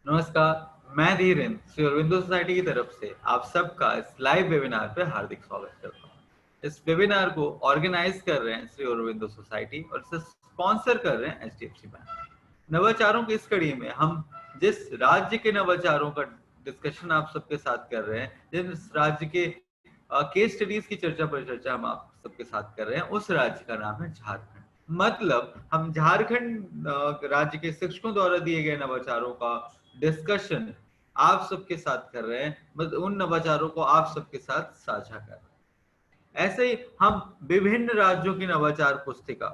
नमस्कार, मैं धीरेन्द्र श्री अरविंदो सोसाइटी की तरफ से आप सबका इस लाइव वेबिनार पे हार्दिक स्वागत करता हूँ। इस वेबिनार को ऑर्गेनाइज कर रहे हैं श्री अरविंदो सोसाइटी और इसे स्पॉन्सर कर रहे हैं एचडीएफसी बैंक। नवाचारों की इस कड़ी में हम जिस राज्य के नवाचारों का डिस्कशन आप सबके साथ कर रहे हैं, जिस राज्य के केस स्टडीज की चर्चा परिचर्चा हम आप सबके साथ कर रहे हैं, उस राज्य का नाम है झारखंड। मतलब हम झारखंड राज्य के शिक्षकों द्वारा दिए गए नवाचारों का डिस्कशन आप सबके साथ कर रहे हैं, मतलब उन नवाचारों को आप सबके साथ साझा कर रहे हैं। ऐसे ही हम विभिन्न राज्यों की नवाचार पुस्तिका,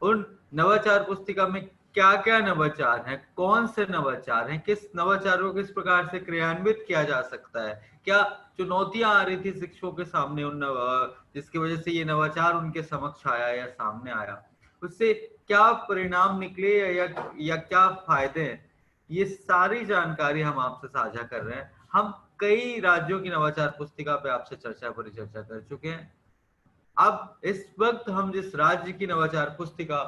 उन नवाचार पुस्तिका में क्या क्या नवाचार हैं, कौन से नवाचार हैं, किस नवाचारों को किस प्रकार से क्रियान्वित किया जा सकता है, क्या चुनौतियां आ रही थी शिक्षकों के सामने उन जिसकी वजह से ये नवाचार उनके समक्ष आया या सामने आया, उससे क्या परिणाम निकले या क्या फायदे हैं, ये सारी जानकारी हम आपसे साझा कर रहे हैं। हम कई राज्यों की नवाचार पुस्तिका पे आपसे चर्चा परिचर्चा कर चुके हैं। अब इस वक्त हम जिस राज्य की नवाचार पुस्तिका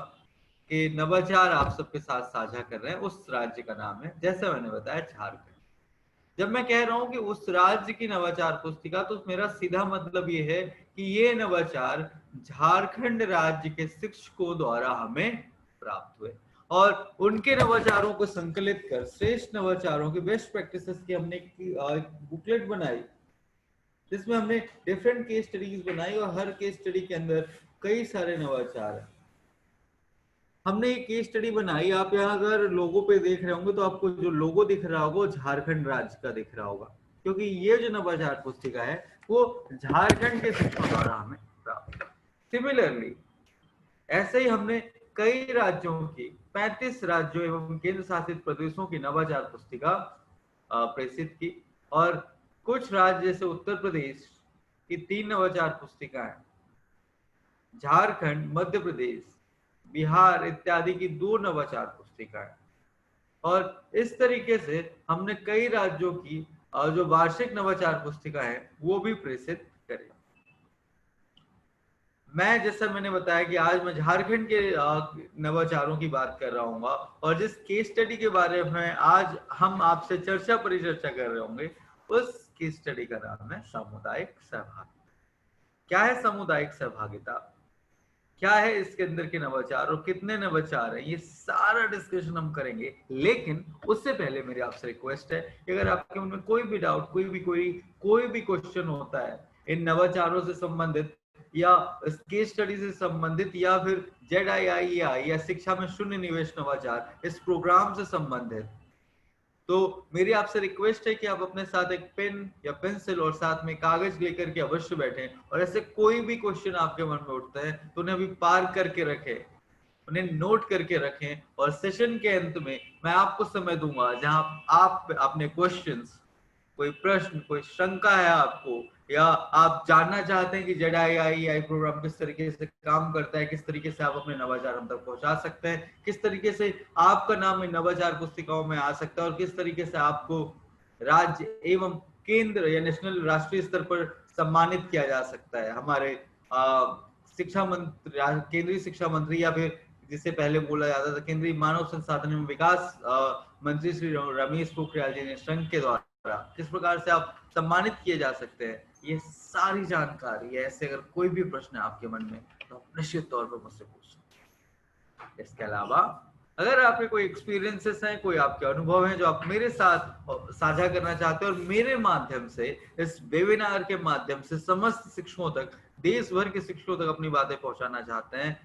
के नवाचार आप सबके साथ साझा कर रहे हैं, उस राज्य का नाम है, जैसे मैंने बताया, झारखंड। जब मैं कह रहा हूं कि उस राज्य की नवाचार पुस्तिका, तो मेरा सीधा मतलब ये है कि ये नवाचार झारखंड राज्य के शिक्षकों द्वारा हमें प्राप्त हुए और उनके नवाचारों को संकलित कर श्रेष्ठ नवाचारों की बेस्ट प्रैक्टिसेस की हमने एक बुकलेट बनाई, जिसमें हमने डिफरेंट केस स्टडीज बनाई और हर केस स्टडी के अंदर कई सारे नवाचार है। हमने एक केस स्टडी बनाई, आप यहाँ अगर लोगो पे देख रहे होंगे तो आपको जो लोगो दिख रहा होगा वो झारखंड राज्य का दिख रहा होगा, क्योंकि ये जो नवाचार पुस्तिका है वो झारखंड के शिक्षकों द्वारा हमें प्राप्त। सिमिलरली ऐसे ही हमने कई राज्यों की 35 राज्यों एवं केंद्र शासित प्रदेशों की नवाचार पुस्तिका प्रेषित की और कुछ राज्य जैसे उत्तर प्रदेश की 3 नवाचार पुस्तिकाएं, झारखंड, मध्य प्रदेश, बिहार इत्यादि की 2 नवाचार पुस्तिकाएं, और इस तरीके से हमने कई राज्यों की जो वार्षिक नवाचार पुस्तिका है वो भी प्रेषित करी। मैं जैसा मैंने बताया कि आज मैं झारखंड के नवाचारों की बात कर रहा हूँ और जिस केस स्टडी के बारे में आज हम आपसे चर्चा परिचर्चा कर रहे होंगे, उस केस स्टडी का नाम है सामुदायिक सहभागिता। क्या है सामुदायिक सहभागिता, क्या है इसके अंदर के नवाचार और कितने नवाचार हैं, ये सारा डिस्कशन हम करेंगे। लेकिन उससे पहले मेरी आपसे रिक्वेस्ट है कि अगर आपके मन में कोई भी डाउट, कोई भी क्वेश्चन होता है इन नवाचारों से संबंधित या केस स्टडी से संबंधित या फिर ZIIEI या शिक्षा में शून्य निवेश नवाचार इस प्रोग्राम से संबंधित, तो मेरी आपसे रिक्वेस्ट है कि आप अपने साथ एक पेन या पेंसिल और साथ में कागज लेकर के अवश्य बैठें और ऐसे कोई भी क्वेश्चन आपके मन में उठता है तो उन्हें अभी पार करके रखें, उन्हें नोट करके रखें और सेशन के अंत में मैं आपको समय दूंगा जहां आप अपने क्वेश्चंस, कोई प्रश्न, कोई शंका है आपको या आप जानना चाहते हैं कि ZIIEI प्रोग्राम किस तरीके से काम करता है, किस तरीके से आप अपने नवाचार हम तक पहुंचा सकते हैं, किस तरीके से आपका नाम इन नवाचार पुस्तिकाओं में आ सकता है और किस तरीके से आपको राज्य एवं केंद्र या नेशनल राष्ट्रीय स्तर पर सम्मानित किया जा सकता है। हमारे शिक्षा मंत्री, केंद्रीय शिक्षा मंत्री या फिर जिसे पहले बोला जाता था केंद्रीय मानव संसाधन एवं विकास मंत्री श्री रमेश पोखरियाल जी निशंक के द्वारा किस प्रकार से आप सम्मानित किए जा सकते हैं, ये सारी जानकारी है। ऐसे अगर कोई भी प्रश्न है आपके मन में तो आप निश्चित तौर पर मुझसे पूछ सकते हैं। इसके अलावा अगर आपके कोई एक्सपीरियंसेस हैं, कोई आपके अनुभव हैं जो आप मेरे साथ साझा करना चाहते हैं और मेरे माध्यम से, इस वेबिनार के माध्यम से समस्त शिक्षकों तक, देश भर के शिक्षकों तक अपनी बातें पहुंचाना चाहते हैं,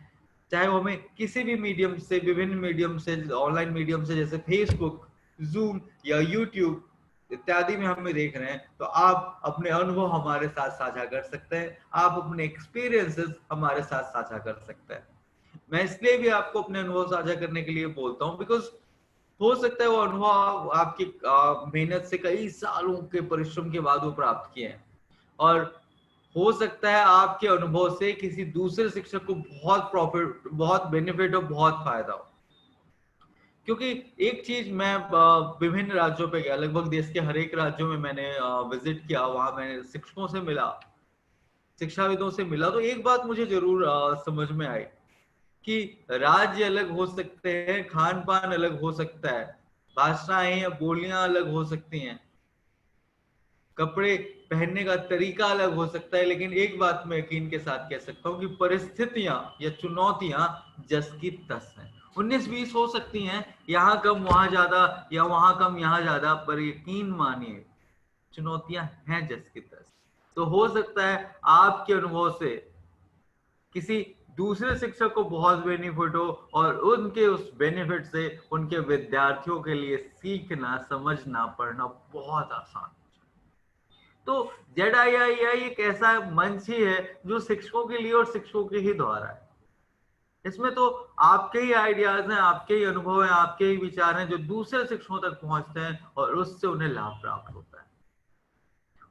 चाहे वो हमें किसी भी मीडियम से, विभिन्न मीडियम से, ऑनलाइन मीडियम से जैसे फेसबुक, जूम या यूट्यूब इत्यादि में हमें देख रहे हैं, तो आप अपने अनुभव हमारे साथ साझा कर सकते हैं, आप अपने एक्सपीरियंसेस हमारे साथ साझा कर सकते हैं। मैं इसलिए भी आपको अपने अनुभव साझा करने के लिए बोलता हूँ बिकॉज हो सकता है वो अनुभव आपकी मेहनत से कई सालों के परिश्रम के बाद वो प्राप्त किए हैं और हो सकता है आपके अनुभव से किसी दूसरे शिक्षक को बहुत प्रॉफिट, बहुत बेनिफिट और बहुत फायदा हो। क्योंकि एक चीज, मैं विभिन्न राज्यों पे गया, लगभग देश के हर एक राज्यों में मैंने विजिट किया, वहां मैंने शिक्षकों से मिला, शिक्षाविदों से मिला, तो एक बात मुझे जरूर समझ में आई कि राज्य अलग हो सकते हैं, खान पान अलग हो सकता है, भाषाएं या बोलियां अलग हो सकती हैं, कपड़े पहनने का तरीका अलग हो सकता है, लेकिन एक बात मैं यकीन के साथ कह सकता हूँ कि परिस्थितियां या चुनौतियां जस की तस हैं। 19-20 हो सकती हैं, यहाँ कम वहां ज्यादा या वहां कम यहाँ ज्यादा, पर यकीन मानिए चुनौतियां हैं जस की तस। तो हो सकता है आपके अनुभव से किसी दूसरे शिक्षक को बहुत बेनिफिट हो और उनके उस बेनिफिट से उनके विद्यार्थियों के लिए सीखना, समझना, पढ़ना बहुत आसान। तो ZIII एक ऐसा मंच ही है जो शिक्षकों के लिए और शिक्षकों के ही द्वारा है। इसमें तो आपके ही आइडियाज हैं, आपके ही अनुभव हैं, आपके ही विचार हैं जो दूसरे शिक्षकों तक पहुंचते हैं और उससे उन्हें लाभ प्राप्त होता है,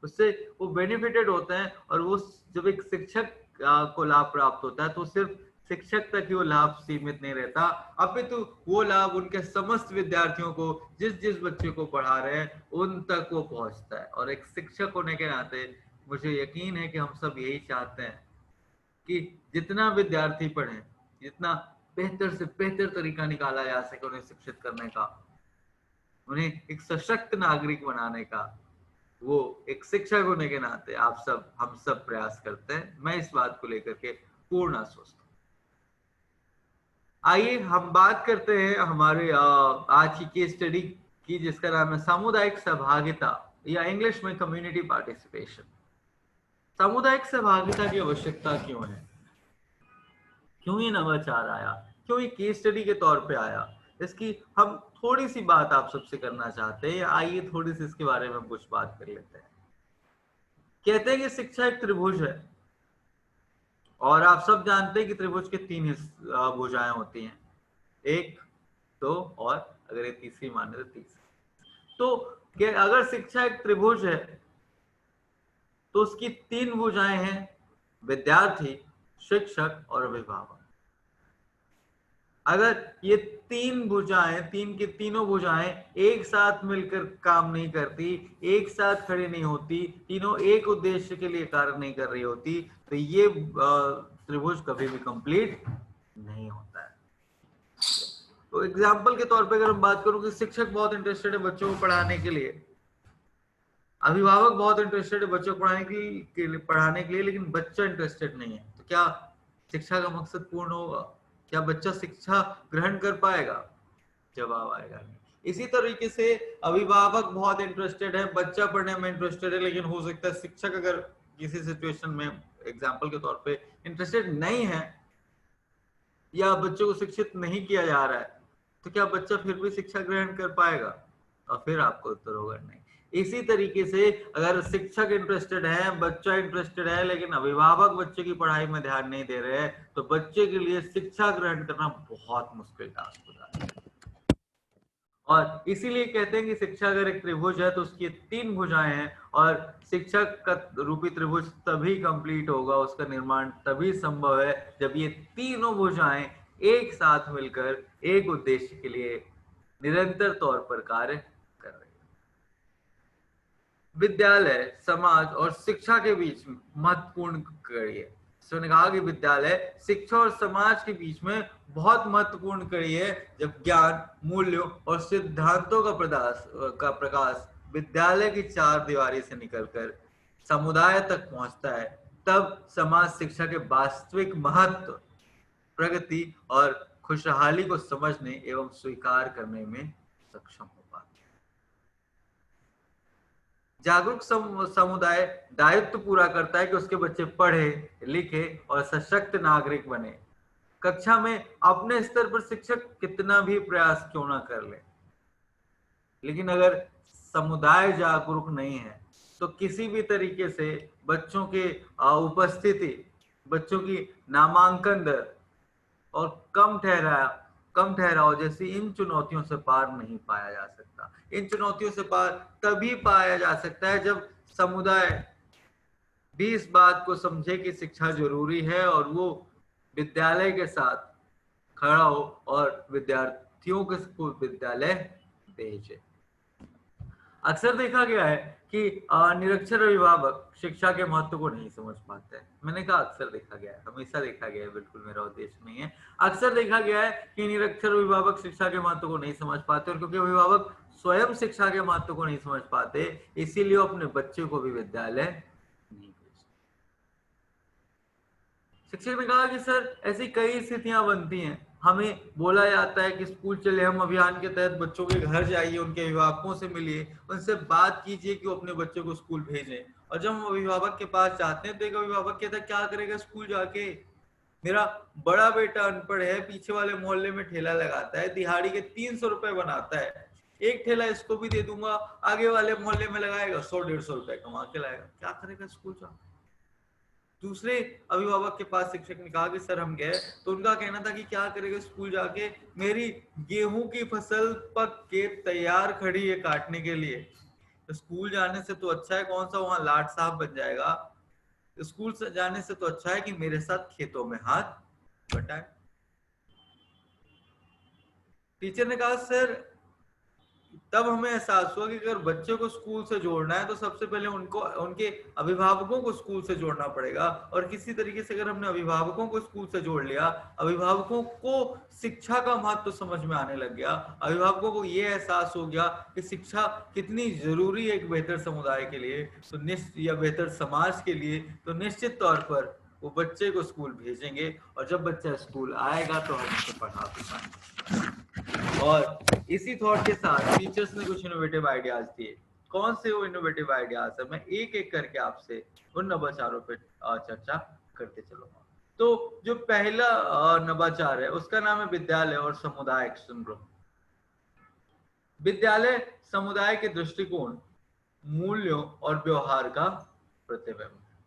उससे वो बेनिफिटेड होते हैं। और वो जब एक शिक्षक को लाभ प्राप्त होता है तो सिर्फ शिक्षक तक ही वो लाभ सीमित नहीं रहता, अपितु वो लाभ उनके समस्त विद्यार्थियों को, जिस जिस बच्चे को पढ़ा रहे हैं उन तक वो पहुंचता है। और एक शिक्षक होने के नाते मुझे यकीन है कि हम सब यही चाहते हैं कि जितना विद्यार्थी पढ़े, जितना बेहतर से बेहतर तरीका निकाला जा सके उन्हें शिक्षित करने का, उन्हें एक सशक्त नागरिक बनाने का, वो एक शिक्षक होने के नाते आप सब, हम सब प्रयास करते हैं। मैं इस बात को लेकर के पूर्ण आश्वस्त हूं। आइए हम बात करते हैं हमारे आज की केस स्टडी की, जिसका नाम है सामुदायिक सहभागिता या इंग्लिश में कम्युनिटी पार्टिसिपेशन। सामुदायिक सहभागिता की आवश्यकता क्यों है, क्यों ये नवाचार आया, क्यों ये केस स्टडी के तौर पे आया, इसकी हम थोड़ी सी बात आप सबसे करना चाहते हैं। आइए थोड़ी सी इसके बारे में कुछ बात कर लेते हैं। कहते हैं कि शिक्षा एक त्रिभुज है और आप सब जानते हैं कि त्रिभुज के 3 भुजाएं होती हैं, 1, 2 और अगर ये तीसरी माने तो तीसरी। तो अगर शिक्षा एक त्रिभुज है तो उसकी 3 भुजाएं हैं, विद्यार्थी, शिक्षक और अभिभावक। अगर ये 3 भुजाएं, तीन की तीनों भुजाएं एक साथ मिलकर काम नहीं करती, एक साथ खड़ी नहीं होती, तीनों एक उद्देश्य के लिए कार्य नहीं कर रही होती, तो ये त्रिभुज कभी भी कंप्लीट नहीं होता है। तो एग्जाम्पल के तौर पे अगर हम बात करूं कि शिक्षक बहुत इंटरेस्टेड है बच्चों को पढ़ाने के लिए, अभिभावक बहुत इंटरेस्टेड है बच्चों को पढ़ाने के लिए, लेकिन बच्चा इंटरेस्टेड नहीं है, तो क्या शिक्षा का मकसद पूर्ण होगा? क्या बच्चा शिक्षा ग्रहण कर पाएगा? जवाब आएगा नहीं। इसी तरीके से अभिभावक बहुत इंटरेस्टेड है, बच्चा पढ़ने में इंटरेस्टेड है, लेकिन हो सकता है शिक्षक अगर किसी सिचुएशन में एग्जाम्पल के तौर पे इंटरेस्टेड नहीं है या बच्चों को शिक्षित नहीं किया जा रहा है, तो क्या बच्चा फिर भी शिक्षा ग्रहण कर पाएगा? और फिर आपको उत्तर होगा नहीं। इसी तरीके से अगर शिक्षक इंटरेस्टेड है, बच्चा इंटरेस्टेड है, लेकिन अभिभावक बच्चे की पढ़ाई में ध्यान नहीं दे रहे हैं, तो बच्चे के लिए शिक्षा ग्रहण करना बहुत मुश्किल टास्क हो जाता है। और इसीलिए कहते हैं कि शिक्षा अगर एक त्रिभुज है तो उसकी 3 भुजाएं हैं, और शिक्षक का रूपी त्रिभुज तभी कंप्लीट होगा, उसका निर्माण तभी संभव है जब ये तीनों भुजाएं एक साथ मिलकर एक उद्देश्य के लिए निरंतर तौर पर कार्य कर रही है। विद्यालय, समाज और शिक्षा के बीच महत्वपूर्ण कड़ी है। उसने कहा कि विद्यालय, शिक्षा और समाज के बीच में बहुत महत्वपूर्ण कड़ी है। जब ज्ञान, मूल्यों और सिद्धांतों का प्रकाश विद्यालय की 4 दीवारी से निकलकर समुदाय तक पहुंचता है, तब समाज शिक्षा के वास्तविक महत्व, प्रगति और खुशहाली को समझने एवं स्वीकार करने में सक्षम हो पाता है। जागरूक समुदाय दायित्व पूरा करता है कि उसके बच्चे पढ़े, लिखे और सशक्त नागरिक बने। कक्षा में अपने स्तर पर शिक्षक कितना भी प्रयास क्यों ना कर ले, लेकिन अगर समुदाय जागरूक नहीं है तो किसी भी तरीके से बच्चों के उपस्थिति, बच्चों की नामांकन दर और कम ठहराव जैसी इन चुनौतियों से पार नहीं पाया जा सकता। इन चुनौतियों से पार तभी पाया जा सकता है जब समुदाय भी इस बात को समझे कि शिक्षा जरूरी है और वो विद्यालय के साथ खड़ा हो और विद्यार्थियों को विद्यालय भेजे। अक्सर देखा गया है कि निरक्षर अभिभावक शिक्षा के महत्व को नहीं समझ पाते हैं। मैंने कहा अक्सर देखा गया है, हमेशा देखा गया है, बिल्कुल मेरा उद्देश्य नहीं है। अक्सर देखा गया है कि निरक्षर अभिभावक शिक्षा के महत्व को नहीं समझ पाते, और क्योंकि अभिभावक स्वयं शिक्षा के महत्व को नहीं समझ पाते, इसीलिए अपने बच्चे को भी विद्यालय नहीं भेजते। शिक्षक ने कहा कि सर ऐसी कई स्थितियां बनती हैं, हमें बोला जाता है कि स्कूल चले हम अभियान के तहत बच्चों के घर जाइए, उनके अभिभावकों से मिलिए, उनसे बात कीजिए कि वो अपने बच्चों को स्कूल भेजें। और जब हम अभिभावक के पास जाते हैं तो एक अभिभावक कहता है क्या करेगा स्कूल जाके, मेरा बड़ा बेटा अनपढ़ है, पीछे वाले मोहल्ले में ठेला लगाता है, दिहाड़ी के 300 रुपए बनाता है, एक ठेला इसको भी दे दूंगा, आगे वाले मोहल्ले में लगाएगा 100-150 रुपए कमा के लाएगा, क्या करेगा स्कूल जाके। दूसरे अभिभावक के पास शिक्षक ने कहा कि सर हम गए, तो उनका कहना था कि क्या करेगा स्कूल जाके, मेरी गेहूं की फसल पक के तैयार खड़ी है काटने के लिए, तो स्कूल जाने से तो अच्छा है कौन सा वहां लाट साहब बन जाएगा, स्कूल से जाने से तो अच्छा है कि मेरे साथ खेतों में हाथ बटाए। टीचर ने कहा सर तब हमें एहसास हुआ कि अगर बच्चे को स्कूल से जोड़ना है तो सबसे पहले उनको उनके अभिभावकों को स्कूल से जोड़ना पड़ेगा, और किसी तरीके से अगर हमने अभिभावकों को स्कूल से जोड़ लिया, अभिभावकों को शिक्षा का महत्व तो समझ में आने लग गया, अभिभावकों को ये एहसास हो गया कि शिक्षा कितनी जरूरी है एक बेहतर समुदाय के लिए, तो निश्चित या बेहतर समाज के लिए, तो निश्चित तौर पर वो बच्चे को स्कूल भेजेंगे, और जब बच्चा स्कूल आएगा तो हम उसे पढ़ा भी पाएंगे। और इसी थॉट के साथ टीचर्स ने कुछ इनोवेटिव आइडियाज दिए। कौन से वो इनोवेटिव आइडियाज है, मैं एक एक करके आपसे उन नवाचारों पे चर्चा करते चलूंगा। तो जो पहला नवाचार है उसका नाम है विद्यालय और समुदाय एक्शन ग्रुप। विद्यालय समुदाय के दृष्टिकोण, मूल्यों और व्यवहार का प्रतिबिंब है,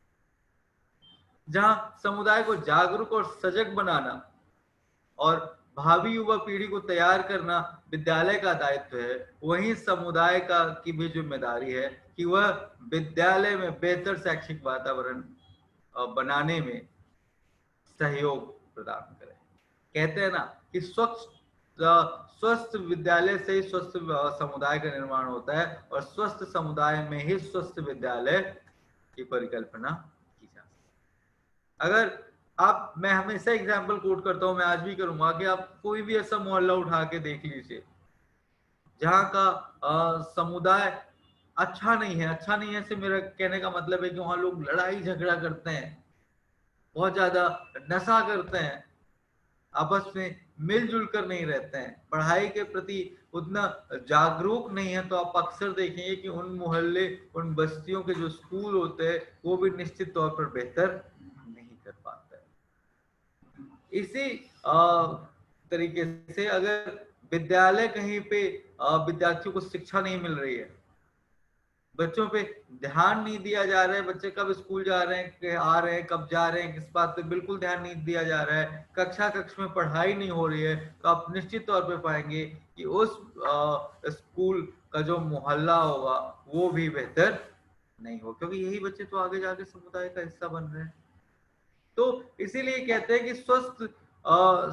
जहां समुदाय को जागरूक और सजग बनाना और भावी युवा पीढ़ी को तैयार करना विद्यालय का दायित्व है, वहीं समुदाय का की भी जिम्मेदारी है कि वह विद्यालय में बेहतर शैक्षिक वातावरण बनाने में सहयोग प्रदान करे। कहते हैं ना कि स्वस्थ विद्यालय से ही स्वस्थ समुदाय का निर्माण होता है, और स्वस्थ समुदाय में ही स्वस्थ विद्यालय की परिकल्पना की जा सकती है। अगर आप, मैं हमेशा एग्जाम्पल कोट करता हूं, मैं आज भी करूंगा कि आप कोई भी ऐसा मोहल्ला उठा के देख लीजिए जहां का समुदाय अच्छा नहीं है। अच्छा नहीं है से मेरा कहने का मतलब है कि वहां लोग लड़ाई झगड़ा करते हैं, बहुत ज्यादा नशा करते हैं, आपस में मिलजुल कर नहीं रहते हैं, पढ़ाई के प्रति उतना जागरूक नहीं है, तो आप अक्सर देखेंगे कि उन मोहल्ले, उन बस्तियों के जो स्कूल होते हैं वो भी निश्चित तौर पर बेहतर नहीं कर पाते। इसी तरीके से अगर विद्यालय कहीं पे विद्यार्थियों को शिक्षा नहीं मिल रही है, बच्चों पे ध्यान नहीं दिया जा रहा है, बच्चे कब स्कूल जा रहे हैं, आ रहे हैं, कब जा रहे हैं, किस बात पे बिल्कुल ध्यान नहीं दिया जा रहा है, कक्ष में पढ़ाई नहीं हो रही है, तो आप निश्चित तौर पे पाएंगे कि उस स्कूल का जो मोहल्ला होगा वो भी बेहतर नहीं हो, क्योंकि यही बच्चे तो आगे जाके समुदाय का हिस्सा बन रहे हैं। तो इसीलिए कहते हैं कि स्वस्थ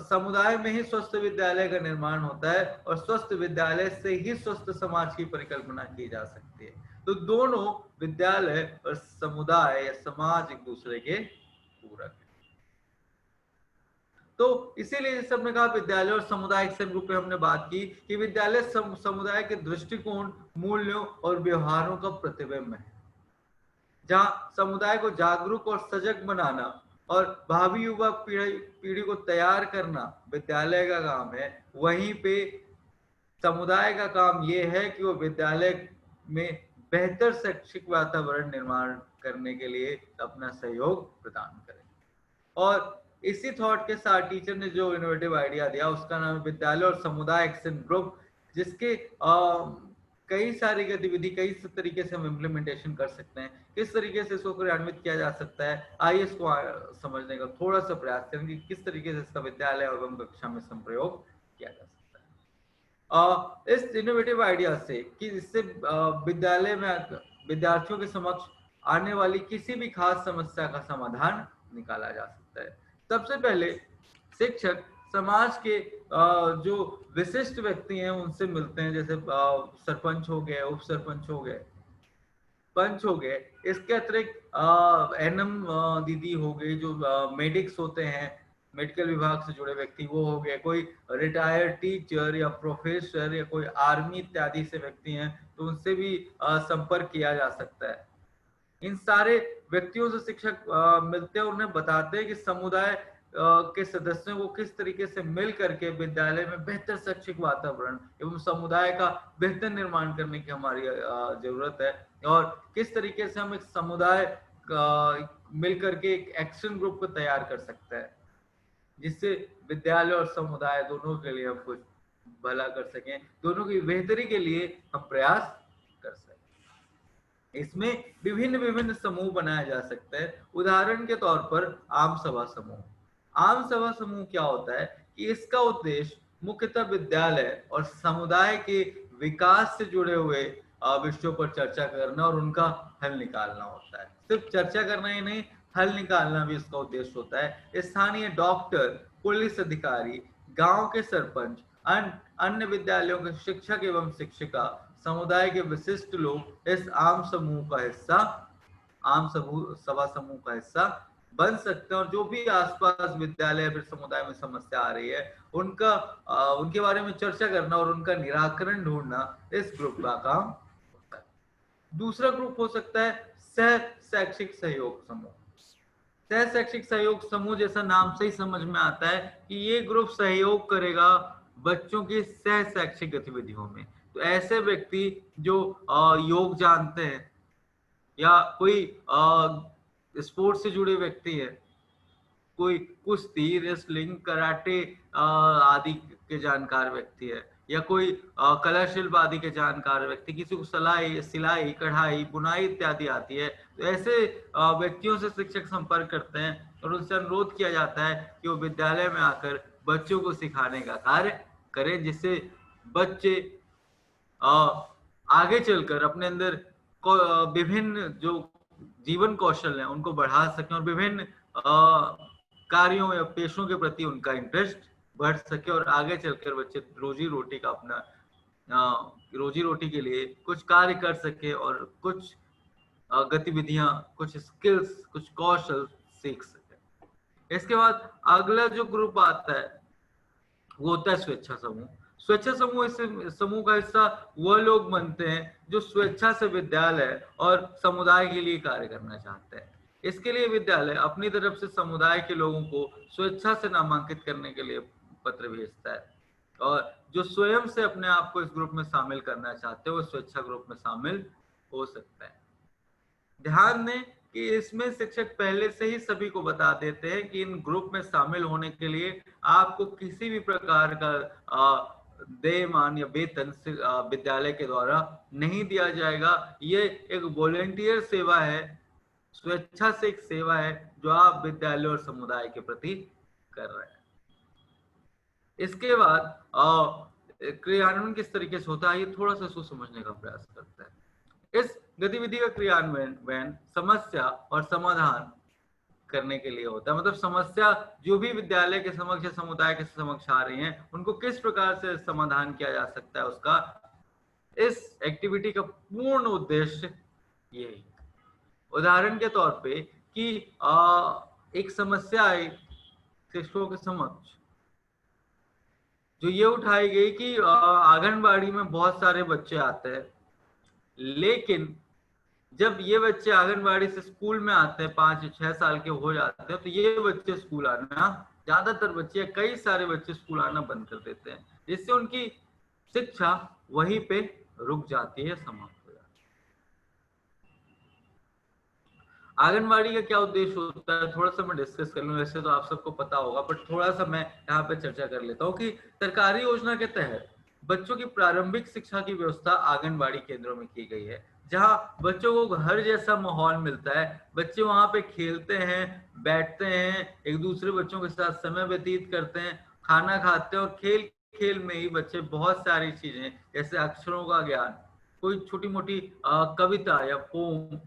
समुदाय में ही स्वस्थ विद्यालय का निर्माण होता है, और स्वस्थ विद्यालय से ही स्वस्थ समाज की परिकल्पना की जा सकती है। तो दोनों विद्यालय और समुदाय या समाज एक दूसरे के पूरक है। तो इसीलिए जैसे हमने कहा विद्यालय और समुदाय एक्शन ग्रुप पे हमने बात की कि विद्यालय समुदाय के दृष्टिकोण, मूल्यों और व्यवहारों का प्रतिबिंब है, जहां समुदाय को जागरूक और सजग बनाना और भावी युवा पीढ़ी को तैयार करना विद्यालय का काम है, वहीं पे समुदाय का काम यह है कि वो विद्यालय में बेहतर शैक्षिक वातावरण निर्माण करने के लिए अपना सहयोग प्रदान करे। और इसी थॉट के साथ टीचर ने जो इनोवेटिव आइडिया दिया उसका नाम है विद्यालय और समुदाय एक्शन ग्रुप, जिसके कई सारी गतिविधि कई तरीके से हम इम्प्लीमेंटेशन कर सकते हैं। किस तरीके से इसको क्रियान्वित किया जा सकता है, आइए इसको समझने का थोड़ा सा प्रयास करें कि किस तरीके से इसका विद्यालय एवं कक्षा में संप्रयोग किया जा सकता है। इस इनोवेटिव आइडिया से कि इससे विद्यालय में विद्यार्थियों के समक्ष आने वाली किसी भी खास समस्या का समाधान निकाला जा सकता है। सबसे पहले शिक्षक समाज के जो विशिष्ट व्यक्ति हैं उनसे मिलते हैं, जैसे सरपंच हो गए, उप सरपंच हो गए, पंच हो गए। इसके अतिरिक्त एनएम दीदी हो गई, जो मेडिक्स होते हैं, मेडिकल विभाग से जुड़े व्यक्ति, वो हो गए। कोई रिटायर्ड टीचर या प्रोफेसर या कोई आर्मी इत्यादि से व्यक्ति हैं, तो उनसे भी संपर्क किया जा सकता है। इन सारे व्यक्तियों से शिक्षक मिलते हैं और उन्हें बताते हैं कि समुदाय के सदस्यों को किस तरीके से मिल करके विद्यालय में बेहतर शैक्षिक वातावरण एवं समुदाय का बेहतर निर्माण करने की हमारी जरूरत है, और किस तरीके से हम एक समुदाय मिल करके एक एक्शन ग्रुप को तैयार कर सकते हैं, जिससे विद्यालय और समुदाय दोनों के लिए हम कुछ भला कर सकें, दोनों की बेहतरी के लिए हम प्रयास कर सकें। इसमें विभिन्न विभिन्न समूह बनाया जा सकता है। उदाहरण के तौर पर आम सभा समूह। आम सभा समूह क्या होता है कि इसका उद्देश्य मुख्यतः विद्यालय और समुदाय के विकास से जुड़े हुए विषयों पर चर्चा करना और उनका हल निकालना होता है। सिर्फ चर्चा करना ही नहीं, हल निकालना भी इसका उद्देश्य होता है। स्थानीय डॉक्टर, पुलिस अधिकारी, गांव के सरपंच, अन्य विद्यालयों के शिक्षक एवं शिक्षिका, समुदाय के विशिष्ट लोग इस आम समूह का हिस्सा, आम सभा समूह का हिस्सा बन सकते हैं, और जो भी आसपास विद्यालय फिर समुदाय में समस्या आ रही है उनके बारे में चर्चा करना और उनका निराकरण ढूंढना इस ग्रुप का काम होता है। दूसरा ग्रुप हो सकता है सह शैक्षिक सहयोग समूह। सह शैक्षिक सहयोग समूह जैसा नाम से ही समझ में आता है कि ये ग्रुप सहयोग करेगा बच्चों की सह शैक्षिक गतिविधियों में। तो ऐसे व्यक्ति जो योग जानते हैं, या कोई स्पोर्ट्स से जुड़े व्यक्ति है, कोई कुश्ती, रेसलिंग, कराटे आदि के जानकार व्यक्ति है, या कोई कला शिल्प आदि के जानकार व्यक्ति, किसी को सिलाई, कढ़ाई, बुनाई इत्यादि आती है, तो ऐसे व्यक्तियों से शिक्षक संपर्क करते हैं और उनसे अनुरोध किया जाता है कि वो विद्यालय में आकर बच्चों को सिखाने का कार्य करें, जिससे बच्चे आगे चलकर अपने अंदर विभिन्न जो जीवन कौशल है उनको बढ़ा सकें और विभिन्न कार्यों या पेशों के प्रति उनका इंटरेस्ट बढ़ सके, और आगे चलकर बच्चे रोजी रोटी का अपना रोजी रोटी के लिए कुछ कार्य कर सके और कुछ गतिविधियां, कुछ स्किल्स, कुछ कौशल सीख सके। इसके बाद अगला जो ग्रुप आता है वो होता है स्वेच्छा समूह। स्वेच्छा समूह, इस समूह का हिस्सा वह लोग बनते हैं जो स्वेच्छा से विद्यालय और समुदाय के लिए कार्य करना चाहते हैं। इसके लिए विद्यालय अपनी तरफ से समुदाय के लोगों को स्वेच्छा से नामांकित करने के लिए पत्र भेजता है, और जो स्वयं से अपने आप को इस ग्रुप में शामिल करना चाहते हैं वो स्वेच्छा ग्रुप में शामिल हो सकता है। ध्यान दें कि इसमें शिक्षक पहले से ही सभी को बता देते हैं कि इन ग्रुप में शामिल होने के लिए आपको किसी भी प्रकार का देयमान या वेतन विद्यालय के द्वारा नहीं दिया जाएगा। ये एक वॉलेंटियर सेवा है, स्वेच्छा से एक सेवा है जो आप विद्यालय और समुदाय के प्रति कर रहे हैं। इसके बाद क्रियान्वयन किस तरीके से होता है, ये थोड़ा सा इसको समझने का प्रयास करते हैं। इस गतिविधि का क्रियान्वयन समस्या और समाधान करने के लिए होता है। मतलब समस्या जो भी विद्यालय के समक्ष या समुदाय के समक्ष आ रही हैं, उनको किस प्रकार से समाधान किया जा सकता है, उसका इस एक्टिविटी का पूर्ण उद्देश्य यही। उदाहरण के तौर पे कि एक समस्या आई शिक्षकों के समक्ष, जो ये उठाई गई कि आंगनबाड़ी में बहुत सारे बच्चे आते हैं, लेकिन जब ये बच्चे आंगनबाड़ी से स्कूल में आते हैं, 5-6 साल के हो जाते हैं, तो ये बच्चे स्कूल आना, ज्यादातर बच्चे, कई सारे बच्चे स्कूल आना बंद कर देते हैं, जिससे उनकी शिक्षा वहीं पे रुक जाती है, समाप्त हो जाती है। आंगनबाड़ी का क्या उद्देश्य होता है, थोड़ा सा मैं डिस्कस कर लूं। वैसे तो आप सबको पता होगा, बट थोड़ा सा मैं यहाँ पे चर्चा कर लेता हूँ कि सरकारी योजना के तहत बच्चों की प्रारंभिक शिक्षा की व्यवस्था आंगनबाड़ी केंद्रों में की गई है, जहाँ बच्चों को घर जैसा माहौल मिलता है। बच्चे वहां पे खेलते हैं, बैठते हैं, एक दूसरे बच्चों के साथ समय व्यतीत करते हैं, खाना खाते हैं, और खेल खेल में ही बच्चे बहुत सारी चीजें जैसे अक्षरों का ज्ञान, कोई छोटी मोटी कविता या पोम,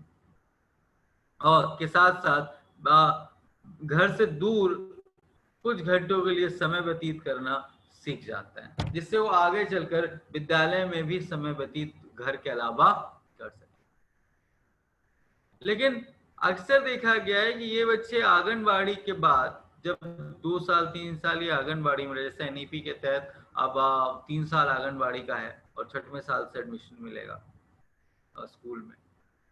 और के साथ साथ घर से दूर कुछ घंटों के लिए समय व्यतीत करना सीख जाते हैं, जिससे वो आगे चलकर विद्यालय में भी समय व्यतीत घर के अलावा कर सके। लेकिन अक्सर देखा गया है कि ये बच्चे आंगनबाड़ी के बाद जब 2 साल 3 साल ये आंगनबाड़ी में, जैसे एनईपी के तहत अब 3 साल आंगनबाड़ी का है और 6वें साल से एडमिशन मिलेगा स्कूल में,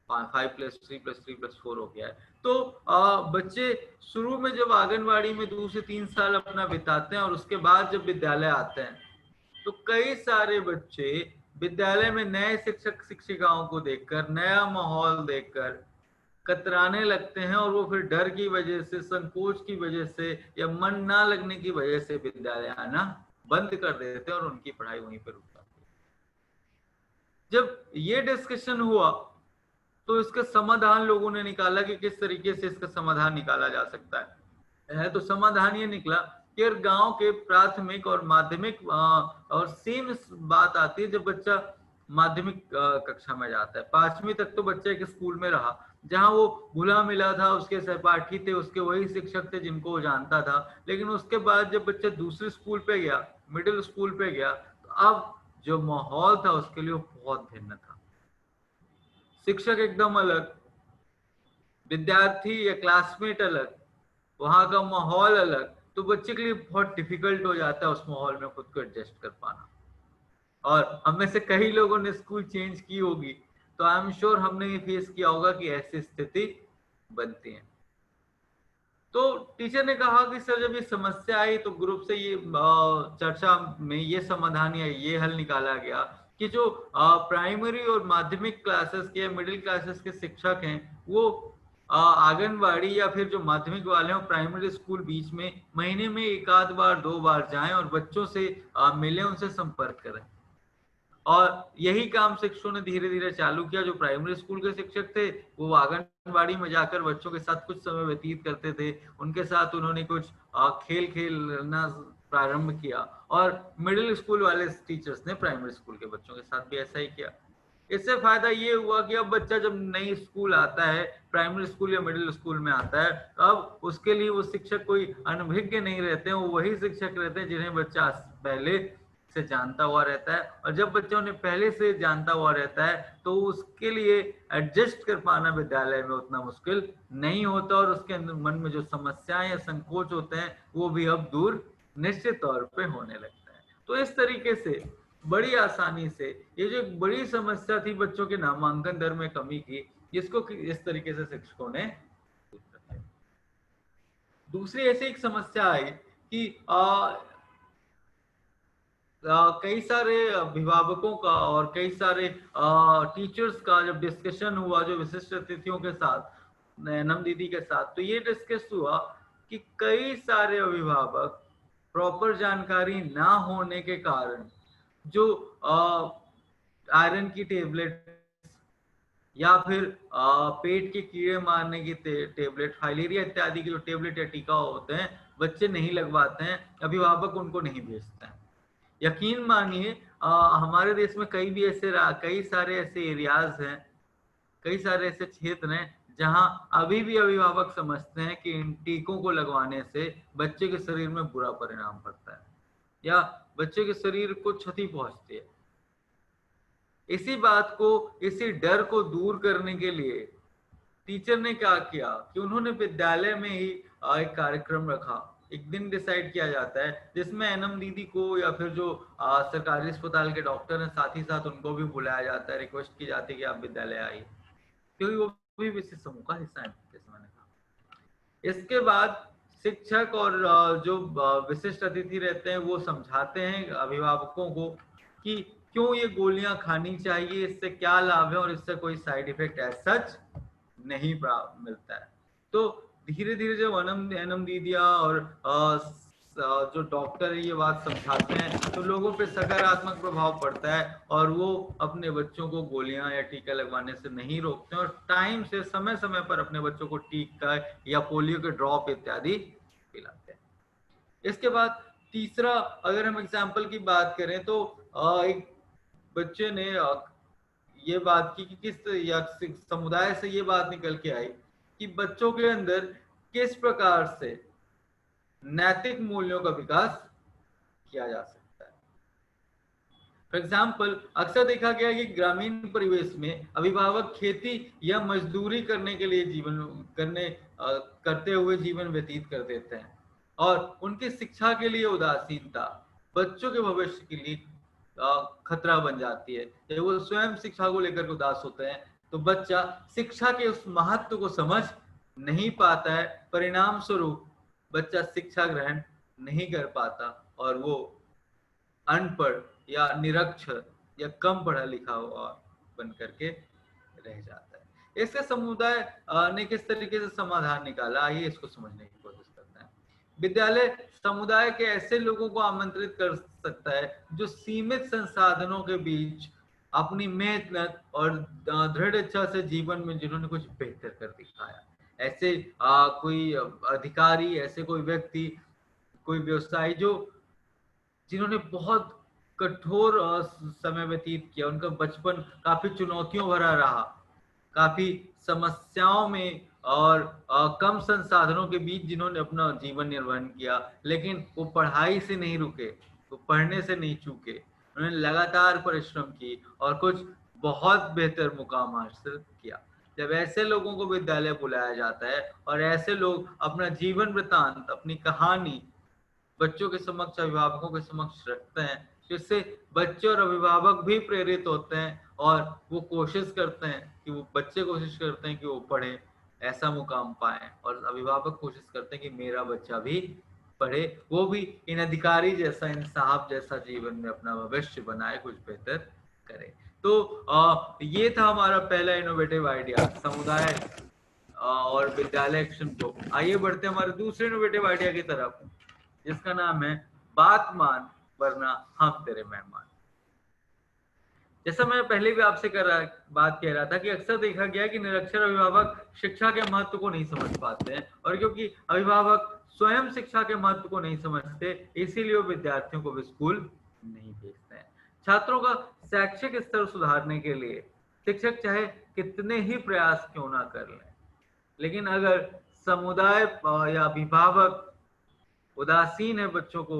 5+3+3+4 हो गया है। तो बच्चे शुरू में जब आंगनबाड़ी में 2 से 3 साल अपना बिताते हैं और उसके बाद जब विद्यालय आते हैं तो कई सारे बच्चे विद्यालय में नए शिक्षक शिक्षिकाओं को देखकर, नया माहौल देखकर कतराने लगते हैं और वो फिर डर की वजह से, संकोच की वजह से या मन ना लगने की वजह से विद्यालय आना बंद कर देते हैं और उनकी पढ़ाई वहीं पर रुक जाती है। जब ये डिस्कशन हुआ तो इसका समाधान लोगों ने निकाला कि किस तरीके से इसका समाधान निकाला जा सकता है। तो समाधान ये निकला कि अगर गांव के प्राथमिक और माध्यमिक और सेम बात आती है जब बच्चा माध्यमिक कक्षा में जाता है। 5वीं तक तो बच्चा एक स्कूल में रहा जहां वो घुला मिला था, उसके सहपाठी थे, उसके वही शिक्षक थे जिनको वो जानता था। लेकिन उसके बाद जब बच्चा दूसरे स्कूल पे गया, मिडिल स्कूल पे गया, तो अब जो माहौल था उसके लिए वो बहुत भिन्न था। शिक्षक एकदम अलग, विद्यार्थी या क्लासमेट अलग, वहां का माहौल अलग, तो बच्चे के लिए बहुत डिफिकल्ट हो जाता है उस माहौल में खुद को एडजस्ट कर पाना। और हम में से कई लोगों ने स्कूल चेंज की होगी, तो आई एम श्योर हमने ये फेस किया होगा कि ऐसी स्थिति बनती है। तो टीचर ने कहा कि सर जब ये समस्या आई तो ग्रुप से ये चर्चा में ये समाधान या ये हल निकाला गया कि जो प्राइमरी और माध्यमिक क्लासेस के, मिडिल क्लासेस के शिक्षक हैं वो आंगनबाड़ी या फिर जो माध्यमिक वाले हैं प्राइमरी स्कूल बीच में महीने में 1 आध बार 2 बार जाएं और बच्चों से मिलें, उनसे संपर्क करें। और यही काम शिक्षकों ने धीरे धीरे चालू किया। जो प्राइमरी स्कूल के शिक्षक थे वो आंगनबाड़ी में जाकर बच्चों के साथ कुछ समय व्यतीत करते थे, उनके साथ उन्होंने कुछ खेल खेलना प्रारंभ किया। और मिडिल स्कूल वाले टीचर्स ने प्राइमरी स्कूल के बच्चों के साथ भी ऐसा ही किया। इससे फायदा ये हुआ कि अब बच्चा जब नई स्कूल आता है, प्राइमरी स्कूल या मिडिल स्कूल में आता है, तो अब उसके लिए वो शिक्षक कोई अनभिज्ञ नहीं रहते हैं, वो वही शिक्षक रहते हैं जिन्हें बच्चा पहले से जानता हुआ रहता है। और जब बच्चा उन्हें पहले से जानता हुआ रहता है तो उसके लिए एडजस्ट कर पाना विद्यालय में उतना मुश्किल नहीं होता और उसके अंदर मन में जो समस्याएं या संकोच होते हैं वो भी अब दूर निश्चित तौर पे होने लगता है। तो इस तरीके से बड़ी आसानी से ये जो एक बड़ी समस्या थी बच्चों के नामांकन दर में कमी की, जिसको इस तरीके से शिक्षकों ने दूसरी ऐसी एक समस्या आई कि कई सारे अभिभावकों का और कई सारे टीचर्स का जब डिस्कशन हुआ जो विशिष्ट अतिथियों के साथ, नैनम दीदी के साथ, तो ये डिस्कस हुआ कि कई सारे अभिभावक प्रॉपर जानकारी ना होने के कारण जो आयरन की टेबलेट या फिर पेट के कीड़े मारने की टेबलेट, फाइलेरिया इत्यादि के जो टेबलेट या टीका होते हैं बच्चे नहीं लगवाते हैं, अभिभावक उनको नहीं भेजते हैं। यकीन मानिए हमारे देश में कई सारे ऐसे एरियाज हैं, कई सारे ऐसे क्षेत्र हैं जहां अभी भी अभिभावक समझते हैं कि इन टीकों को लगवाने से बच्चे के शरीर में बुरा परिणाम पड़ता है या बच्चे के शरीर को क्षति पहुंचती है। इसी बात को, इसी डर को दूर करने के लिए टीचर ने क्या किया कि उन्होंने विद्यालय में ही एक कार्यक्रम रखा। एक दिन डिसाइड किया जाता है जिसमें एनएम दीदी को या फिर जो सरकारी अस्पताल के डॉक्टर हैं साथ ही साथ उनको भी बुलाया जाता है, रिक्वेस्ट की जाती है कि आप विद्यालय आइए, क्योंकि वो भी विशेष समूह का हिस्सा है जैसे मैंने कहा। इसके बाद शिक्षक और जो विशिष्ट अतिथि रहते हैं वो समझाते हैं अभिभावकों को कि क्यों ये गोलियां खानी चाहिए, इससे क्या लाभ है और इससे कोई साइड इफेक्ट एज सच नहीं मिलता है। तो धीरे धीरे जब एनम दीदिया और जो डॉक्टर है ये बात समझाते हैं तो लोगों पे सकारात्मक प्रभाव पड़ता है और वो अपने बच्चों को गोलियां या टीका लगवाने से नहीं रोकते और टाइम से, समय समय पर अपने बच्चों को टीका या पोलियो के ड्रॉप इत्यादि पिलाते हैं। इसके बाद तीसरा, अगर हम एग्जाम्पल की बात करें तो एक बच्चे ने ये बात की कि किस या समुदाय से ये बात निकल के आई कि बच्चों के अंदर किस प्रकार से नैतिक मूल्यों का विकास किया जा सकता है। फॉर एग्जाम्पल, अक्सर देखा गया है कि ग्रामीण परिवेश में अभिभावक खेती या मजदूरी करने के लिए करते हुए जीवन व्यतीत कर देते हैं और उनकी शिक्षा के लिए उदासीनता बच्चों के भविष्य के लिए खतरा बन जाती है। जब वो स्वयं शिक्षा को लेकर उदास होते हैं तो बच्चा शिक्षा के उस महत्व को समझ नहीं पाता है। परिणाम स्वरूप बच्चा शिक्षा ग्रहण नहीं कर पाता और वो अनपढ़ या निरक्षर या कम पढ़ा लिखा हुआ बन करके रह जाता है। इससे समुदाय ने किस तरीके से समाधान निकाला, आइए इसको समझने की कोशिश करते हैं। विद्यालय समुदाय के ऐसे लोगों को आमंत्रित कर सकता है जो सीमित संसाधनों के बीच अपनी मेहनत और दृढ़ इच्छा से जीवन में जिन्होंने कुछ बेहतर कर दिखाया। ऐसे कोई अधिकारी, ऐसे कोई व्यक्ति, कोई व्यवसायी जिन्होंने बहुत कठोर समय व्यतीत किया, उनका बचपन काफी चुनौतियों भरा रहा, काफी समस्याओं में और कम संसाधनों के बीच जिन्होंने अपना जीवन निर्वहन किया, लेकिन वो पढ़ाई से नहीं रुके, वो पढ़ने से नहीं चूके, उन्होंने लगातार परिश्रम की और कुछ बहुत बेहतर मुकाम हासिल किया। जब ऐसे लोगों को विद्यालय बुलाया जाता है और ऐसे लोग अपना जीवन वृतांत, अपनी कहानी बच्चों के समक्ष, अभिभावकों के समक्ष रखते हैं, जिससे बच्चे और अभिभावक भी प्रेरित होते हैं और वो कोशिश करते हैं कि वो बच्चे कोशिश करते हैं कि वो पढ़े, ऐसा मुकाम पाए, और अभिभावक कोशिश करते हैं कि मेरा बच्चा भी पढ़े, वो भी इन अधिकारी जैसा, इन साहब जैसा जीवन में अपना भविष्य बनाए, कुछ बेहतर करे। तो ये था हमारा पहला इनोवेटिव आइडिया, समुदाय और विद्यालय एक्शन ग्रुप। आइए बढ़ते हैं हमारे दूसरे इनोवेटिव आइडिया की तरफ, जिसका नाम है बात मान वरना हम तेरे मेहमान। जैसा मैं पहले भी आपसे बात कह रहा था कि अक्सर देखा गया कि निरक्षर अभिभावक शिक्षा के महत्व को नहीं समझ पाते हैं, और क्योंकि अभिभावक स्वयं शिक्षा के महत्व को नहीं समझते, इसीलिए वो विद्यार्थियों को भी स्कूल नहीं भेजते हैं। छात्रों का शैक्षिक स्तर सुधारने के लिए शिक्षक चाहे कितने ही प्रयास क्यों ना कर लें, लेकिन अगर समुदाय या अभिभावक उदासीन है बच्चों को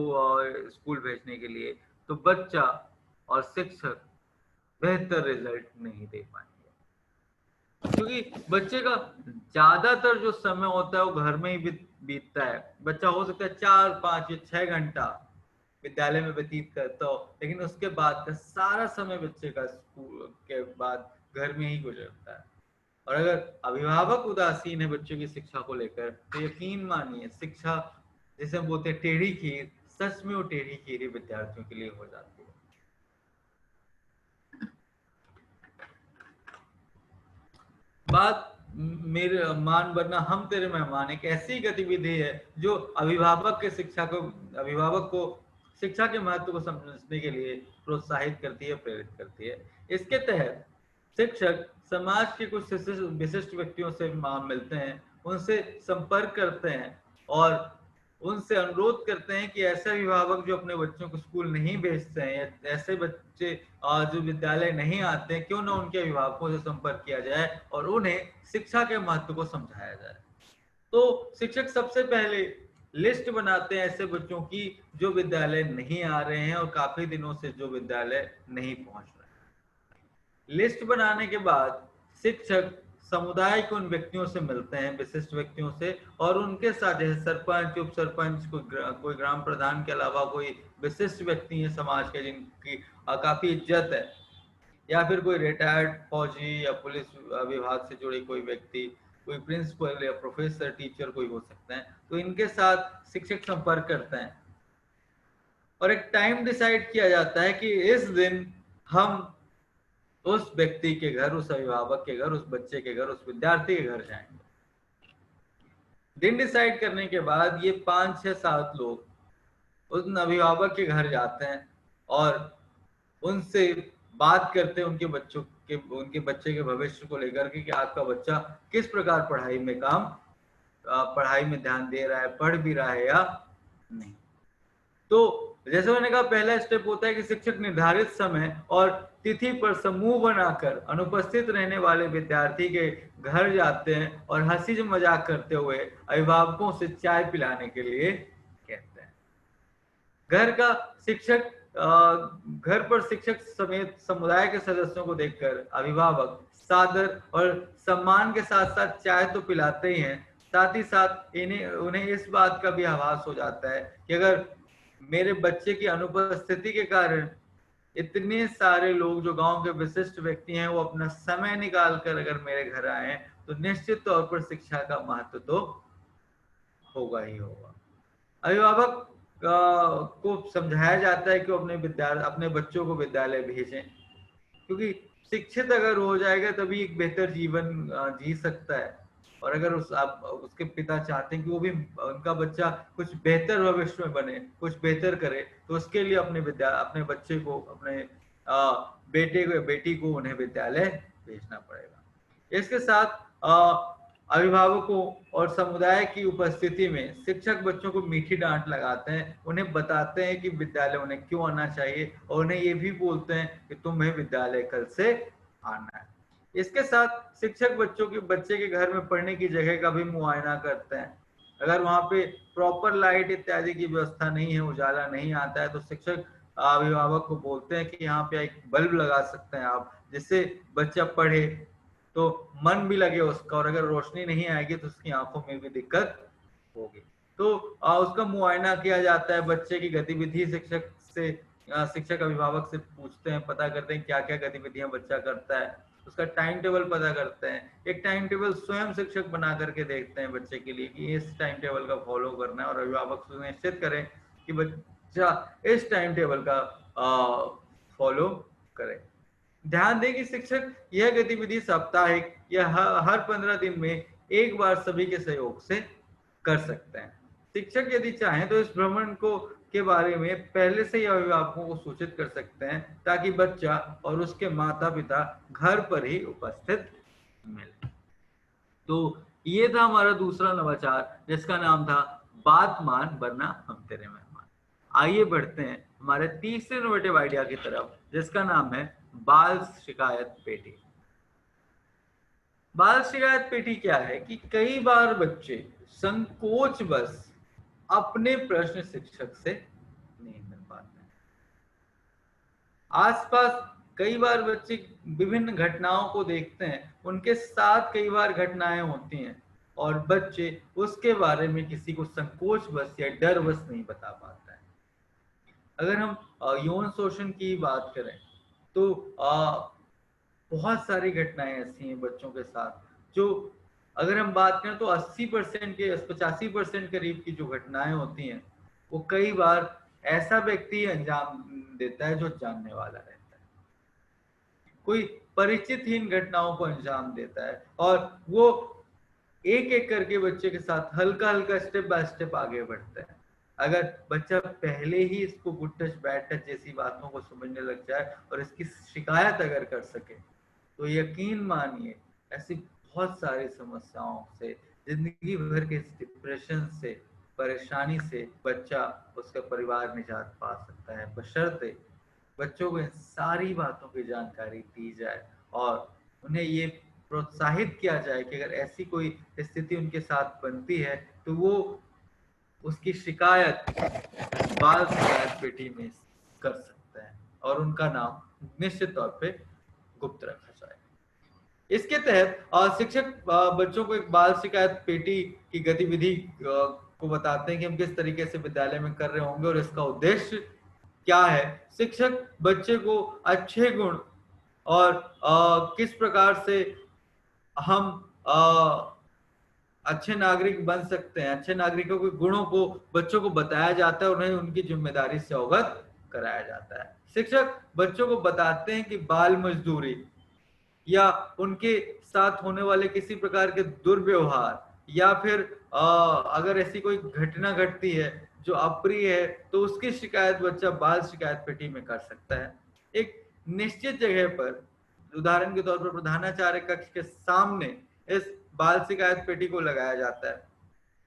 स्कूल भेजने के लिए, तो बच्चा और शिक्षक बेहतर रिजल्ट नहीं दे पाएंगे, क्योंकि बच्चे का ज्यादातर जो समय होता है वो घर में ही बीतता है। बच्चा हो सकता है 4, 5 या 6 घंटा विद्यालय में व्यतीत करता हो, लेकिन उसके बाद का सारा समय बच्चे का स्कूल के बाद घर में ही गुजरता है। और अगर अभिभावक उदासीन है बच्चों की शिक्षा को लेकर, तो यकीन मानिए शिक्षा, जैसे हम बोलते हैं टेढ़ी खीर, सच में वो टेढ़ी खीर ही विद्यार्थियों के लिए हो जाती है। बात मेरे मान वरना हम तेरे मेहमान एक ऐसी गतिविधि है जो अभिभावक को शिक्षा के महत्व को समझने के लिए प्रोत्साहित करती है, प्रेरित करती है। इसके तहत शिक्षक समाज के कुछ विशिष्ट व्यक्तियों से मिलते हैं, उनसे संपर्क करते हैं और उनसे अनुरोध करते हैं कि ऐसे अभिभावक जो अपने बच्चों को स्कूल नहीं भेजते हैं, या ऐसे बच्चे जो विद्यालय नहीं आते, क्यों ना उनके अभिभावकों से संपर्क किया जाए और उन्हें शिक्षा के महत्व को समझाया जाए। तो शिक्षक सबसे पहले लिस्ट बनाते हैं ऐसे बच्चों की जो विद्यालय नहीं आ रहे हैं और काफी दिनों से जो विद्यालय नहीं पहुंच रहे हैं। लिस्ट बनाने के बाद शिक्षक समुदाय के उन व्यक्तियों से मिलते हैं, विशिष्ट व्यक्तियों से, और उनके साथ जैसे सरपंच, उप सरपंच, कोई ग्राम प्रधान के अलावा कोई विशिष्ट व्यक्ति है समाज के जिनकी काफी इज्जत है, या फिर कोई रिटायर्ड फौजी या पुलिस विभाग से जुड़े कोई व्यक्ति, कोई प्रिंसिपल या प्रोफेसर, टीचर कोई हो सकते हैं, तो इनके साथ शिक्षक संपर्क करते हैं और एक टाइम डिसाइड किया जाता है कि इस दिन हम उस व्यक्ति के घर, उस अभिभावक के घर, उस बच्चे के घर, उस विद्यार्थी के घर जाएंगे। दिन डिसाइड करने के बाद ये 5, 6, 7 लोग उस अभिभावक के घर जाते हैं और उनसे बात करते हैं उनके बच्चे के भविष्य को लेकर कि आपका बच्चा किस प्रकार पढ़ाई में ध्यान दे रहा है, पढ़ भी रहा है या नहीं। तो जैसे मैंने कहा, पहला स्टेप होता है कि शिक्षक निर्धारित समय और तिथि पर समूह बनाकर अनुपस्थित रहने वाले विद्यार्थी के घर जाते हैं और हंसी मजाक करते हुए अभिभावकों से चाय पिलाने के लिए घर का शिक्षक घर पर शिक्षक समेत समुदाय के सदस्यों को देखकर अभिभावक सादर और सम्मान के साथ साथ चाय तो पिलाते ही हैं, साथ ही साथ उन्हें इस बात का भी आभास हो जाता है कि अगर मेरे बच्चे की अनुपस्थिति के कारण इतने सारे लोग जो गांव के विशिष्ट व्यक्ति हैं वो अपना समय निकाल कर अगर मेरे घर आए हैं, तो निश्चित तौर पर शिक्षा का महत्व तो होगा ही होगा। अभिभावक को समझाया जाता है कि वो अपने बच्चों को विद्यालय भेजें, क्योंकि शिक्षित अगर हो जाएगा तभी एक बेहतर जीवन जी सकता है। और अगर उसके पिता चाहते हैं कि वो भी उनका बच्चा कुछ बेहतर भविष्य में बने, कुछ बेहतर करे, तो उसके लिए अपने बच्चे को, अपने बेटे को बेटी को उन्हें विद्यालय भेजना पड़ेगा। इसके साथ अभिभावकों और समुदाय की उपस्थिति में शिक्षक बच्चों को मीठी डांट लगाते हैं, उन्हें बताते हैं कि विद्यालय उन्हें क्यों आना चाहिए, और उन्हें ये भी बोलते हैं कि तुम्हें विद्यालय कल से आना है। इसके साथ शिक्षक बच्चे के घर में पढ़ने की जगह का भी मुआयना करते हैं। अगर वहां पे प्रॉपर लाइट इत्यादि की व्यवस्था नहीं है, उजाला नहीं आता है, तो शिक्षक अभिभावक को बोलते हैं कि यहाँ पे एक बल्ब लगा सकते हैं आप, जिससे बच्चा पढ़े तो मन भी लगे उसका, और अगर रोशनी नहीं आएगी तो उसकी आंखों में भी दिक्कत होगी। तो उसका मुआयना किया जाता है, बच्चे की गतिविधि शिक्षक अभिभावक से पूछते हैं, पता करते हैं क्या क्या गतिविधियां बच्चा करता है, उसका टाइम टेबल पता करते हैं। एक टाइम टेबल स्वयं शिक्षक बना करके देखते हैं बच्चे के लिए कि इस टाइम टेबल का फॉलो करना है, और अभिभावक सुनिश्चित करें कि बच्चा इस टाइम टेबल का फॉलो करे। ध्यान दें कि शिक्षक यह गतिविधि साप्ताहिक या हर 15 दिन में एक बार सभी के सहयोग से कर सकते हैं। शिक्षक यदि चाहें तो इस भ्रमण के बारे में पहले से ही अभिभावकों को सूचित कर सकते हैं, ताकि बच्चा और उसके माता पिता घर पर ही उपस्थित मिले। तो ये था हमारा दूसरा नवाचार, जिसका नाम था बात मान वरना हम तेरे मेहमान। आइए बढ़ते हैं हमारे तीसरे इनोवेटिव आइडिया की तरफ, जिसका नाम है बाल शिकायत पेटी। बाल शिकायत पेटी क्या है कि कई बार बच्चे संकोच बस अपने प्रश्न शिक्षक से नहीं कर पाते। आसपास कई बार बच्चे विभिन्न घटनाओं को देखते हैं, उनके साथ कई बार घटनाएं होती हैं, और बच्चे उसके बारे में किसी को संकोच बस या डर बस नहीं बता पाता है। अगर हम यौन शोषण की बात करें तो बहुत सारी घटनाएं ऐसी हैं बच्चों के साथ, जो अगर हम बात करें तो 80% के 85% करीब की जो घटनाएं होती हैं, वो कई बार ऐसा व्यक्ति अंजाम देता है जो जानने वाला रहता है, कोई परिचितहीन घटनाओं को अंजाम देता है, और वो एक एक करके बच्चे के साथ हल्का हल्का स्टेप बाय स्टेप आगे बढ़ता है। अगर बच्चा पहले ही इसको गुड टच बैड टच जैसी बातों को समझने लग जाए और इसकी शिकायत अगर कर सके, तो यकीन मानिए ऐसी बहुत सारी समस्याओं से, जिंदगी भर के डिप्रेशन से, परेशानी से बच्चा, उसका परिवार निजात पा सकता है, बशर्ते बच्चों को इन सारी बातों की जानकारी दी जाए और उन्हें ये प्रोत्साहित किया जाए कि अगर ऐसी कोई स्थिति उनके साथ बनती है तो वो उसकी शिकायत बाल शिकायत पेटी में कर सकते हैं, और उनका नाम निश्चित तौर पे गुप्त रखा जाए। इसके तहत शिक्षक बच्चों को एक बाल शिकायत पेटी की गतिविधि को बताते हैं कि हम किस तरीके से विद्यालय में कर रहे होंगे और इसका उद्देश्य क्या है। शिक्षक बच्चे को अच्छे गुण और किस प्रकार से हम अच्छे नागरिक बन सकते हैं, अच्छे नागरिकों के गुणों को बच्चों को बताया जाता है, उन्हें उनकी जिम्मेदारी से अवगत कराया जाता है। शिक्षक बच्चों को बताते हैं कि बाल मजदूरी या उनके साथ होने वाले किसी प्रकार के दुर्व्यवहार, या फिर अगर ऐसी कोई घटना घटती है जो अप्रिय है, तो उसकी शिकायत बच्चा बाल शिकायत पेटी में कर सकता है। एक निश्चित जगह पर, उदाहरण के तौर पर प्रधानाचार्य कक्ष के सामने इस बाल शिकायत पेटी को लगाया जाता है,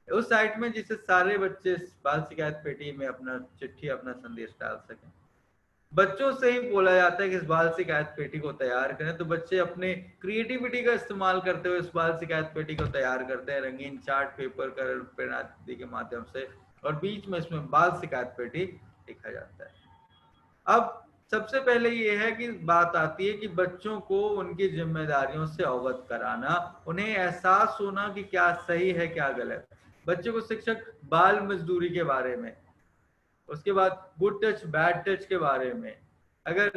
उस साइट में, जिससे सारे बच्चे इस बाल शिकायत पेटी में अपना चिट्ठी, अपना संदेश डाल सकें। बच्चों से ही बोला जाता है कि इस बाल शिकायत पेटी को तैयार करें, तो बच्चे अपने क्रिएटिविटी का इस्तेमाल करते हुए इस बाल शिकायत पेटी को तैयार करते हैं, रंगीन चार्ट पेपर, कलर पेन आदि के माध्यम से, और बीच में इसमें बाल शिकायत पेटी देखा जाता है। अब सबसे पहले ये है कि बात आती है कि बच्चों को उनकी जिम्मेदारियों से अवगत कराना, उन्हें एहसास होना कि क्या सही है क्या गलत। बच्चों को शिक्षक बाल मजदूरी के बारे में, उसके बाद गुड टच बैड टच के बारे में, अगर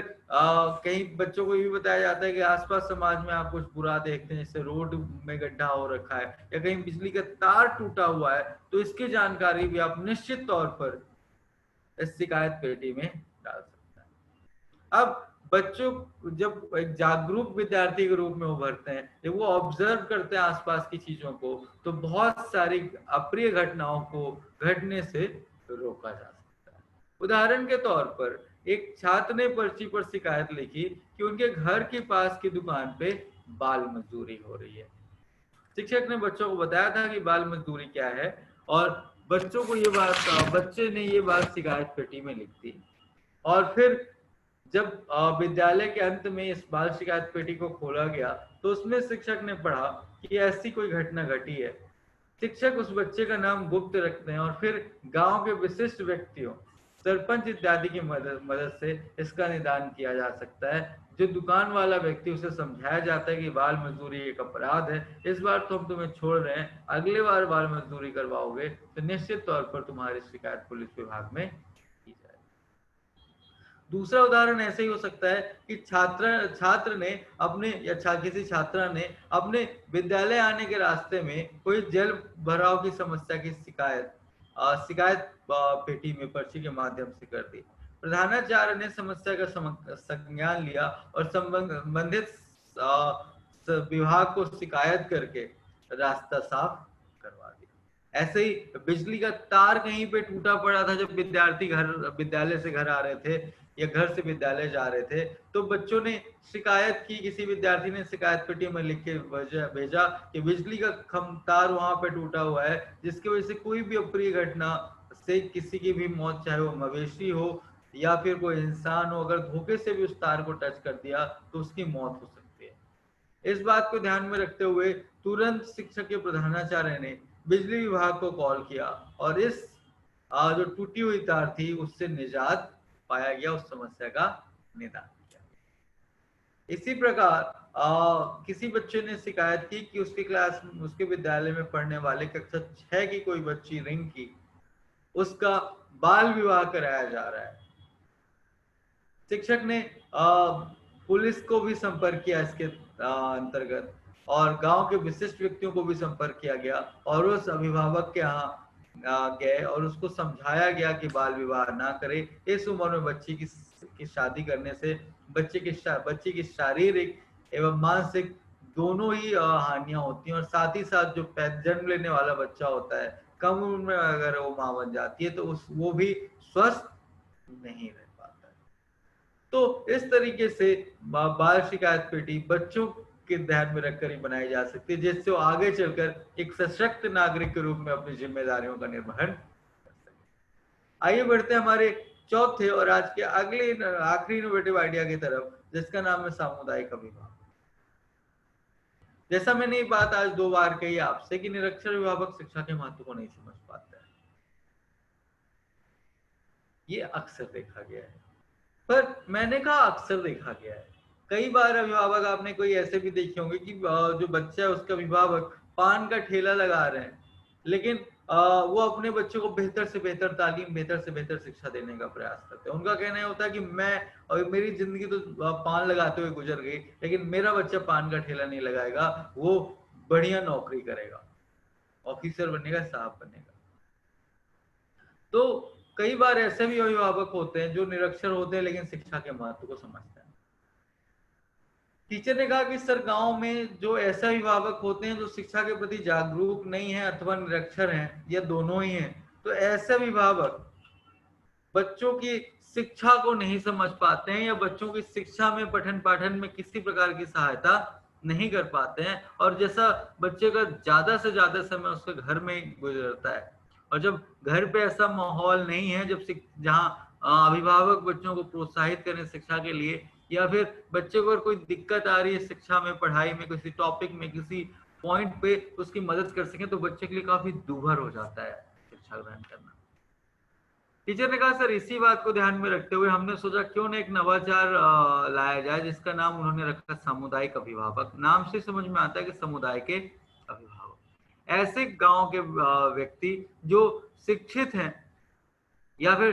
कहीं बच्चों को ये भी बताया जाता है कि आसपास समाज में आप कुछ बुरा देखते हैं, जैसे रोड में गड्ढा हो रखा है या कहीं बिजली का तार टूटा हुआ है, तो इसकी जानकारी भी आप निश्चित तौर पर इस शिकायत पेटी में डाल सकते हैं। अब बच्चों जब एक जागरूक विद्यार्थी के रूप में उभरते हैं, जब वो ऑब्जर्व करते हैं आसपास की चीजों को, तो बहुत सारी अप्रिय घटनाओं को घटने से रोका जा सकता है। उदाहरण के तौर पर एक छात्र ने पर्ची पर शिकायत लिखी कि उनके घर के पास की दुकान पे बाल मजदूरी हो रही है। शिक्षक ने बच्चों को बताया था कि बाल मजदूरी क्या है, और बच्चे ने ये बात शिकायत पेटी में लिख दी। और फिर जब विद्यालय के अंत में इस बाल शिकायत पेटी को खोला गया, तो उसमें शिक्षक ने पढ़ा कि ऐसी कोई घटना घटी है। शिक्षक उस बच्चे का नाम गुप्त रखते हैं और फिर गांव के विशिष्ट व्यक्तियों, सरपंच इत्यादि की मदद से इसका निदान किया जा सकता है। जो दुकान वाला व्यक्ति, उसे समझाया जाता है कि बाल मजदूरी एक अपराध है, इस बार तो हम तुम्हें छोड़ रहे हैं, अगली बार बाल मजदूरी करवाओगे तो निश्चित तौर पर तुम्हारी शिकायत पुलिस विभाग में की जाएगी। दूसरा उदाहरण ऐसे ही हो सकता है कि छात्र ने अपने या किसी छात्रा ने अपने विद्यालय आने के रास्ते में कोई जल भराव की समस्या की शिकायत पेटी में पर्ची के माध्यम से कर दी। प्रधानाचार्य ने समस्या का संज्ञान लिया और संबंधित विभाग को शिकायत करके रास्ता साफ करवा दिया। ऐसे ही बिजली का तार कहीं पे टूटा पड़ा था, जब विद्यार्थी विद्यालय से घर आ रहे थे या घर से विद्यालय जा रहे थे, तो बच्चों ने शिकायत की, किसी विद्यार्थी ने शिकायत पेटी में लिख के भेजा कि बिजली का तार वहां पे टूटा हुआ है, जिसकी वजह से कोई भी अप्रिय घटना से किसी की भी मौत, चाहे वो मवेशी हो या फिर कोई इंसान हो, अगर धोखे से भी उस तार को टच कर दिया तो उसकी मौत हो सकती है। इस बात को ध्यान में रखते हुए तुरंत शिक्षक के प्रधानाचार्य ने बिजली विभाग को कॉल किया और इस जो टूटी हुई तार थी उससे निजात पाया गया, उस समस्या का निदान किया। इसी प्रकार किसी बच्चे ने शिकायत की कि उसके विद्यालय में पढ़ने वाले कक्षा 6 की कोई बच्ची रिंकी, उसका बाल विवाह कराया जा रहा है। शिक्षक ने पुलिस को भी संपर्क किया इसके अंतर्गत, और गांव के विशिष्ट व्यक्तियों को भी संपर्क किया गया और उस अभिभावक के यहाँ गए और उसको समझाया गया कि बाल विवाह ना करे। इस उम्र में बच्ची की शादी करने से बच्ची की शारीरिक एवं मानसिक दोनों ही हानियां होती हैं, और साथ ही साथ जो जन्म लेने वाला बच्चा होता है, कम उम्र में अगर वो मां बन जाती है तो वो भी स्वस्थ नहीं रह पाता है। तो इस तरीके से बाल शिकायत पेटी बच्चों के ध्यान में रखकर ही बनाई जा सकती है, जिससे वो आगे चलकर एक सशक्त नागरिक के रूप में अपनी जिम्मेदारियों का निर्वहन कर सके। आइए बढ़ते हैं हमारे चौथे और आज के अगले आखिरी इनोवेटिव आइडिया की तरफ, जिसका नाम है सामुदायिक अभिभावक। जैसा मैंने ये बात आज 2 बार कही आपसे कि निरक्षर अभिभावक शिक्षा के महत्व को नहीं समझ पाते हैं, ये अक्सर देखा गया है। पर मैंने कहा अक्सर देखा गया है, कई बार अभिभावक आपने कोई ऐसे भी देखे होंगे कि जो बच्चा है उसका अभिभावक पान का ठेला लगा रहे हैं, लेकिन वो अपने बच्चों को बेहतर से बेहतर तालीम, बेहतर से बेहतर शिक्षा देने का प्रयास करते हैं। उनका कहना होता है कि मैं और मेरी जिंदगी तो पान लगाते हुए गुजर गई, लेकिन मेरा बच्चा पान का ठेला नहीं लगाएगा, वो बढ़िया नौकरी करेगा, ऑफिसर बनेगा, साहब बनेगा। तो कई बार ऐसे भी अभिभावक होते हैं जो निरक्षर होते हैं लेकिन शिक्षा के महत्व को समझते हैं। टीचर ने कहा कि सर, गांव में जो ऐसे अभिभावक होते हैं जो शिक्षा के प्रति जागरूक नहीं है अथवा निरक्षर हैं या दोनों ही हैं, तो ऐसे अभिभावक बच्चों की शिक्षा को नहीं समझ पाते हैं या बच्चों की शिक्षा में पठन पाठन में किसी प्रकार की सहायता नहीं कर पाते हैं, और जैसा बच्चे का ज्यादा से ज्यादा समय उसके घर में गुजरता है, और जब घर पे ऐसा माहौल नहीं है जहाँ अभिभावक बच्चों को प्रोत्साहित करें शिक्षा के लिए, या फिर बच्चे को अगर कोई दिक्कत आ रही है शिक्षा में, पढ़ाई में, किसी टॉपिक में, किसी पॉइंट पे उसकी मदद कर सकें, तो बच्चे के लिए काफी दूभर हो जाता है शिक्षा ग्रहण करना। टीचर ने कहा सर इसी बात को ध्यान में रखते हुए हमने सोचा क्यों ना एक नवाचार लाया जाए, जिसका नाम उन्होंने रखा सामुदायिक अभिभावक। नाम से समझ में आता है कि समुदाय के अभिभावक ऐसे गांव के व्यक्ति जो शिक्षित हैं या फिर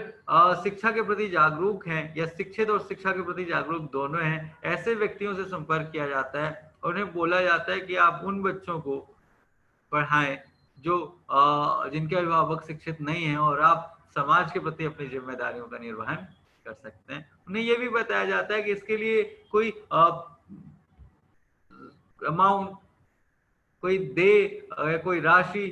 शिक्षा के प्रति जागरूक हैं, या शिक्षित और शिक्षा के प्रति जागरूक दोनों हैं, ऐसे व्यक्तियों से संपर्क किया जाता है और उन्हें बोला जाता है कि आप उन बच्चों को पढ़ाएं जो जिनके अभिभावक शिक्षित नहीं हैं, और आप समाज के प्रति अपनी जिम्मेदारियों का निर्वहन कर सकते हैं। उन्हें यह भी बताया जाता है कि इसके लिए कोई अमाउंट, कोई दे, कोई राशि